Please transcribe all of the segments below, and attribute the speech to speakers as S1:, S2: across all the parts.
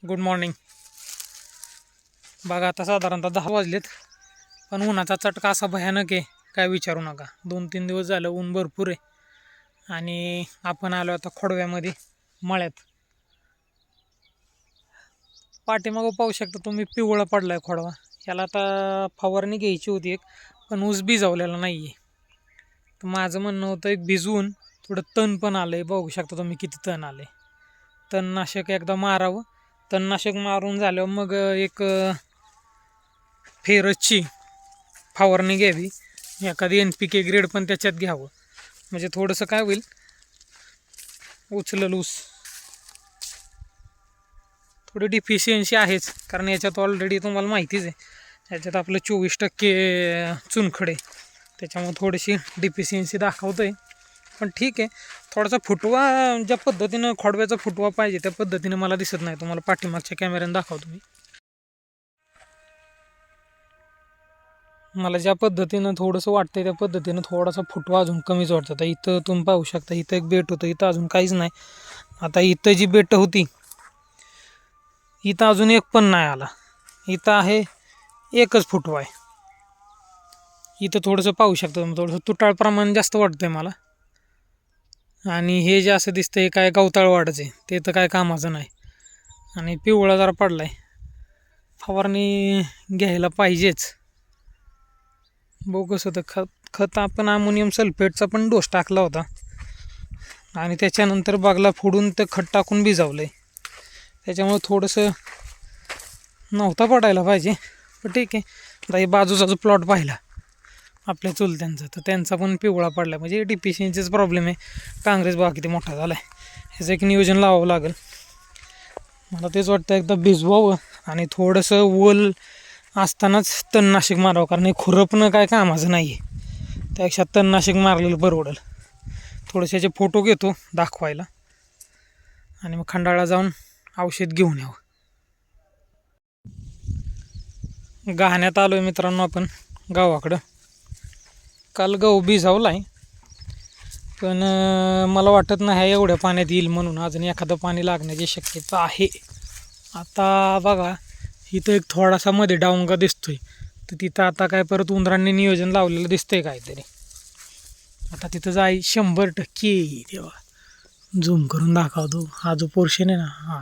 S1: Good morning. बघा आता साधारणतः 10 वाजलेत, पण उन्हाचा चटका असा भयानक आहे काय विचारू नका. 2-3 दिवस झालं ऊन भरपूर आहे आणि आपण आलो आता खोडव्यामध्ये मळ्यात. पाठीमागं पाहू शकता तुम्ही, पिवळा पडला आहे खोडवा. याला आता फवारणी घ्यायची होती एक, पण ऊस भिजवलेला नाही आहे. तर माझं म्हणणं होतं एक भिजवून थोडं तण पण आलं आहे. बघू शकता तुम्ही किती तण आलं आहे. तणनाशक एकदा मारावं. तणनाशक मारून झाल्यावर मग एक फेरसची फवारणी घ्यावी. एखादी NPK ग्रेड पण त्याच्यात घ्यावं, म्हणजे थोडंसं काय होईल, उचलल ऊस. थोडी डिफिशियन्सी आहेच, कारण याच्यात ऑलरेडी तुम्हाला माहितीच आहे, याच्यात आपलं 24% चुनखडे, त्याच्यामुळे थोडीशी डिफिशियन्सी दाखवतं आहे. पण ठीक आहे, थोडासा फुटवा ज्या पद्धतीनं खोडव्याचा फुटवा पाहिजे त्या पद्धतीने मला दिसत नाही. तुम्हाला पाठीमागच्या कॅमेऱ्याने दाखवतो मी. मला ज्या पद्धतीनं थोडंसं वाटतंय त्या पद्धतीनं थोडासा फुटवा अजून कमीच वाटतं. आता इथं तुम्ही पाहू शकता, इथं एक बेट होतं, इथं अजून काहीच नाही. आता इथं जी बेट होती इथं अजून एक पण नाही आला. इथं आहे एकच फुटवा आहे. इथं थोडंसं पाहू शकता तुम्ही, थोडंसं तुटाळ प्रमाण जास्त वाटतंय मला. आणि हे जे असं दिसतंय काय गवताळ वाढच आहे, ते तर काय कामाचं नाही. आणि पिवळा जरा पडलाय, फवारणी घ्यायला पाहिजेच. बघू कसं तर खत आपण अमोनियम सल्फेटचा पण डोस टाकला होता आणि त्याच्यानंतर बागला फोडून ते खत टाकून भिजवलं आहे. त्याच्यामुळं थोडंसं नव्हता पडायला पाहिजे, पण ठीक आहे. आता हे बाजूचा जो प्लॉट पाहिला आपल्या चुलत्यांचा, तर त्यांचा पण पिवळा पडला, म्हणजे डिफिशियन्सीच प्रॉब्लेम आहे. काँग्रेस बाग किती मोठा झाला आहे, ह्याचं एक नियोजन लावावं लागेल. मला तेच वाटतं एकदा भिजवावं आणि थोडंसं ओल असतानाच तणनाशक मारावं, कारण हे खुरपणं काय कामाचं नाही आहे. त्यापेक्षा तणनाशक मारलेलं परवडेल. थोडेसे याचे फोटो घेतो दाखवायला आणि मग खंडाळा जाऊन औषध घेऊन यावं. गहाण्यात आलो आहे मित्रांनो आपण गावाकडं. काल गहू भिजवला आहे, पण मला वाटत नाही एवढ्या पाण्यात येईल म्हणून. अजून एखादं पाणी लागण्याची शक्यता आहे. आता बघा, इथं एक थोडासा मध्ये डावंगा दिसतोय, तर तिथं आता काय परत उंदरांनी नियोजन लावलेलं दिसतंय काहीतरी. आता तिथं जाई 100%. तेव्हा झूम करून दाखवतो. हा जो पोर्शन आहे ना, हा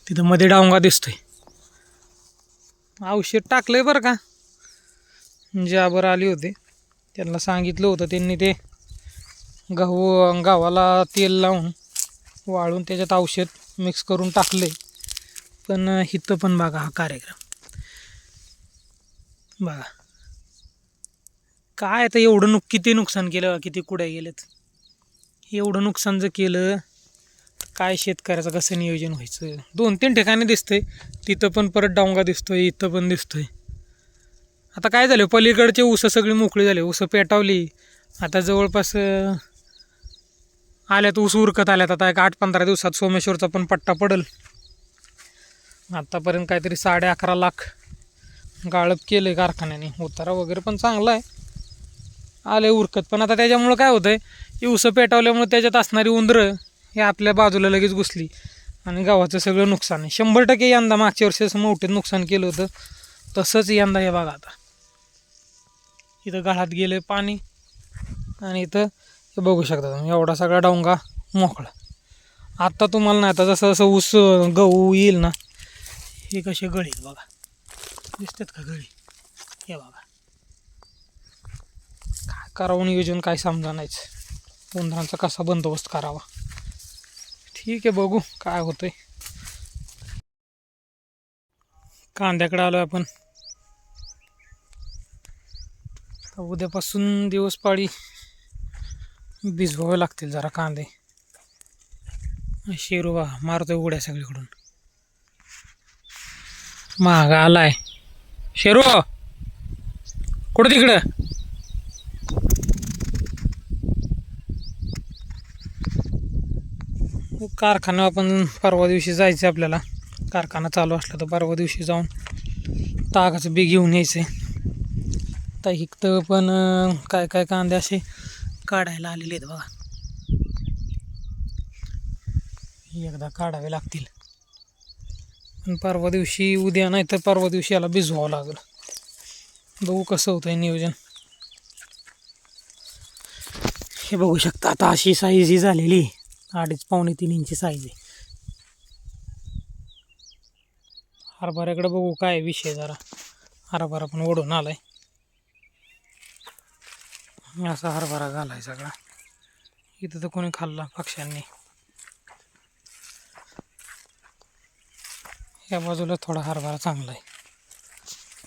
S1: तिथं मध्ये डावंगा दिसतोय. औषध टाकलंय बरं का, ज्यावर आली होते त्यांना सांगितलं होतं, त्यांनी ते गव्हाला तेल लावून वाळून त्याच्यात औषध मिक्स करून टाकले. पण इथं पण बघा हा कार्यक्रम बघा काय. तर एवढं किती नुकसान केलं, किती कुड्या गेलेत. एवढं नुकसान जर केलं काय शेतकऱ्याचं कसं नियोजन व्हायचं. 2-3 ठिकाणी दिसतंय, तिथं पण परत डावंगा दिसतोय, इथं पण दिसतोय. आता काय झालं, पलीकडचे ऊस सगळी मोकळी झाली, ऊस पेटावली. आता जवळपास आल्यात ऊस उरकत आल्यात. आता एक 8-15 दिवसात सोमेश्वरचा पण पट्टा पडल. आत्तापर्यंत काहीतरी 11.5 लाख गाळप केलं आहे कारखान्याने. उतारा वगैरे पण चांगला आहे, आले उरकत. पण आता त्याच्यामुळं काय होतंय, ऊस पेटावल्यामुळे त्याच्यात असणारी उंदरं हे आपल्या बाजूला लगेच घुसली आणि गावाचं सगळं नुकसान आहे. 100% यंदा मागच्या वर्षी असं मोठं नुकसान केलं होतं तसंच यंदा. हे बघा आता इथं गळात गेलं पाणी आणि इथं हे बघू शकता तुम्ही, एवढा सगळा डावंगा मोकळा. आत्ता तुम्हाला नाही, आता जसं जसं ऊस गहू येईल ना, हे कसे गळी बघा, दिसतात का गळी, हे बघा. काय करावं नियोजन काय समजा नाहीच. उंदरांचा कसा बंदोबस्त करावा. ठीक आहे, बघू काय होतंय. कांद्याकडे आलो आपण. उद्यापासून दिवस पाळी भिजवावे लागतील जरा कांदे. शेरूवा मारतोय उड्या सगळीकडून. महाग आलाय शेरू, कुठं तिकडं. कारखाना आपण परवा दिवशी जायचं आपल्याला. कारखाना चालू असला तर परवा दिवशी जाऊन तागाचं बी घेऊन यायचं. आता इथं पण काय काय कांदे असे काढायला आलेले आहेत बघा, एकदा काढावे लागतील. पण परवा दिवशी उद्या नाही तर परवा दिवशी याला भिजवावं लागेल. बघू कसं होतं आहे नियोजन. हे बघू शकता आता अशी साईज ही झालेली 2.5-3 इंची साईज आहे. हरभऱ्याकडे बघू काय विषय जरा. हरभरा पण ओढून आलाय. असा हरभरा घालाय सगळा. इथं तर कोणी खाल्ला पक्ष्यांनी. या बाजूला थोडा हरभरा चांगला आहे.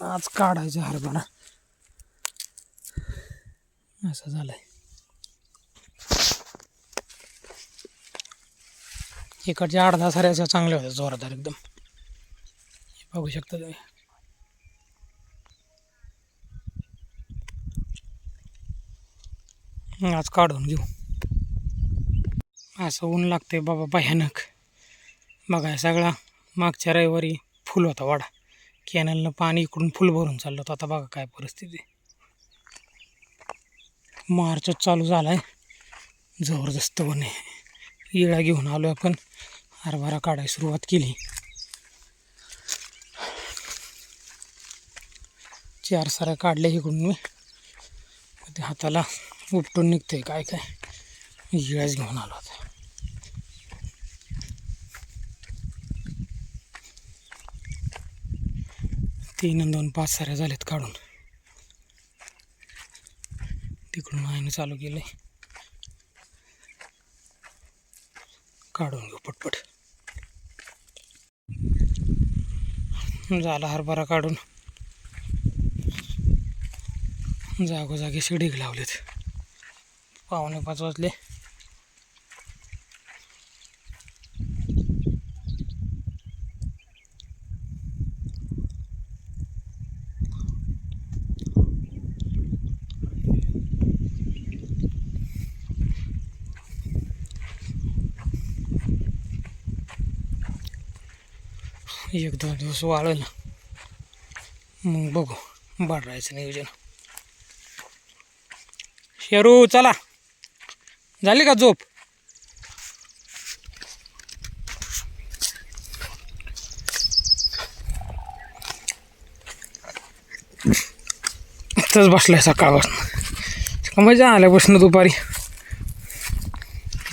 S1: आज काढायचा हरभरा असं झालंय. इकडच्या 8-10 साऱ्याच्या चांगल्या होत्या जोरदार एकदम. बघू शकता तुम्ही. आज काढून घेऊ. असं ऊन लागते बाबा भयानक. बघा सगळा मागच्या रविवारी फुल होता वाडा. कॅनलनं पाणी इकडून फुल भरून चाललं होतं. आता बघा काय परिस्थिती. मार्चच चालू झाला आहे जबरदस्तपणे. इळा घेऊन आलो आपण. हरभरा काढायला सुरुवात केली. 4 साऱ्या काढल्या इकडून मी. ते हाताला उपटून निघतंय काय इळाच घेऊन आलो आता. 3 आणि 2 5 साऱ्या झाल्यात काढून. तिकडून आईनं चालू केलंय. काढून घेऊ पटपट. झाला हरभरा काढून. जागोजागी शिडीक लावलेत. 4:45 वाजले. एक 2 दिवस वाळलं मग बघू बाळरायचं नियोजन. शेरू चला, झाली का झोप? इथंच बसलाय सकाळपासून. मजा आल्यापासून दुपारी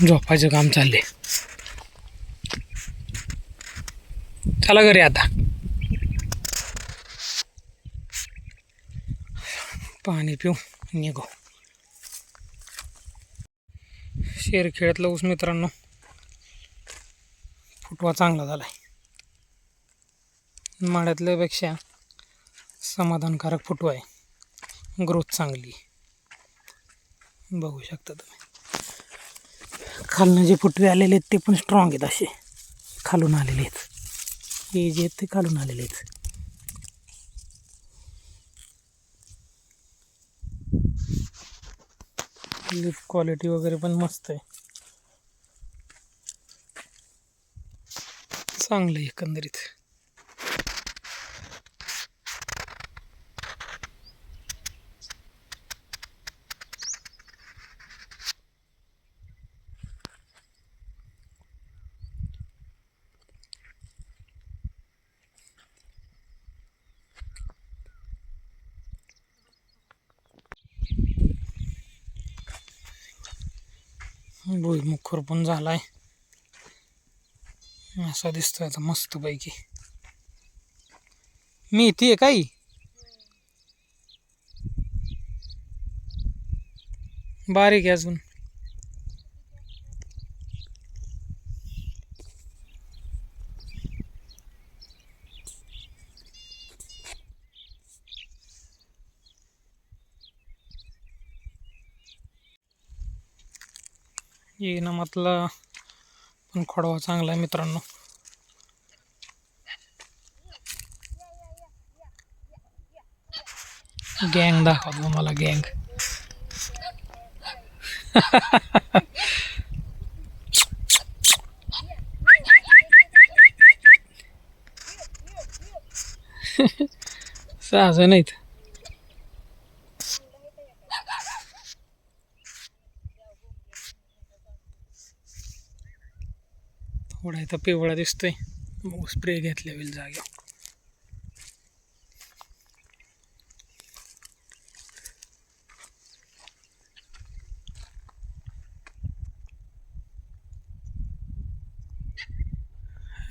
S1: झोपायचं काम चाललंय. चला घरी आता. पाणी पिऊ निघू. शेरखेड्यातला ऊस मित्रांनो फुटवा चांगला झालाय. माड्यातल्यापेक्षा समाधानकारक फुटवा आहे. ग्रोथ चांगली बघू शकता तुम्ही. खालनं जे फुटवे आलेले आहेत ते पण स्ट्रॉंग आहेत. असे खालून आलेले आहेत. हे जे आहेत ते खालून आलेले आहेत. लिफ क्वालिटी वगैरे पण मस्त आहे. चांगलं आहे एकंदरीत. भुईमुग खुरपून झालाय असा दिसतोय आता मस्त पैकी. मेथी आहे काही बारीक आहे अजून. ये नामातला पण खोडवा चांगला आहे मित्रांनो. गँग दाखवतो मला गँग. सहज नाहीत. थोडा इथं पिवळा दिसतोय स्प्रे घेतल्या होईल जागेवर.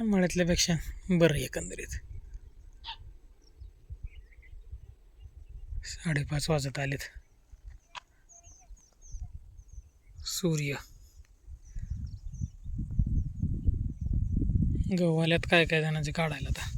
S1: मळ्यातल्यापेक्षा बरं आहे एकंदरीत. 5:30 वाजत आलेत. सूर्य गव्हाल्यात काय काय जणांचे काढायला आता.